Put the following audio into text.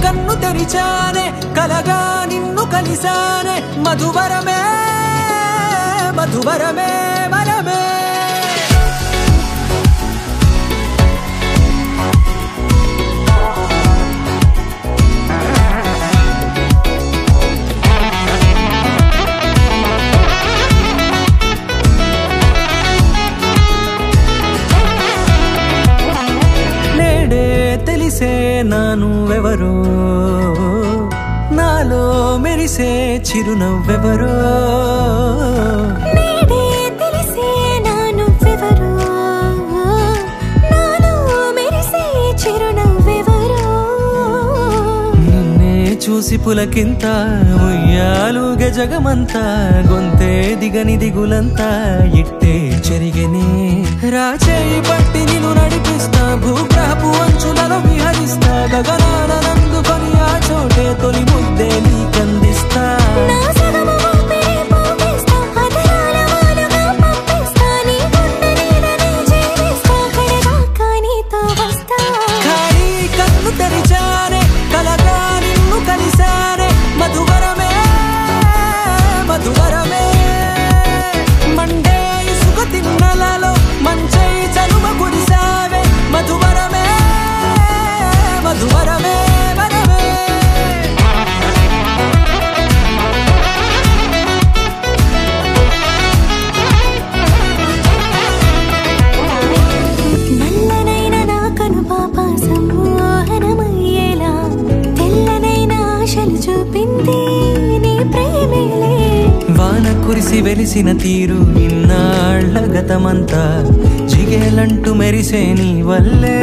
కన్ను తెరిచానే కలగా నిన్ను కలిసానే మధువరమే మధువరమే వరమే తెలిసే నానువెవరో నాలో మెరిసే చిరునవ్వెవరో నేడే తెలిసే నానువెవరో నాలో మెరిసే చిరునవ్వెవరో నిన్నే చూసి పులకింత ఉయ్యాలుగే జగమంతా గొంతే దిగని దిగులంతా ఇట్టే చెరిగెనే రాచేయి పట్టి నిన్ను నడిపిస్తా భూగ్రహపు అంచులలో విహరిస్తా గగనాన నందుకొని ఆ చోటే తొలి ముద్దే నీకందిస్తా ఖాళీ కన్ను తెరిచానే కలగా నిన్ను కలిసానే మధువరమే మధువరమే మండే ఇసుక తిన్నలలో మంచై చలువ కురిసావే మధువరమే మధువరమే వరమే నల్లనైన నా కను పాప సమ్మోహనమయ్యేలా తెల్లనైన ఆశలు చూపింది నీ ప్రేమేలే వాన కురిసి వెలిసిన తీరు ఇన్నాళ్ల గతమంతా జిగేలంటూ మెరిసే నీ వల్లే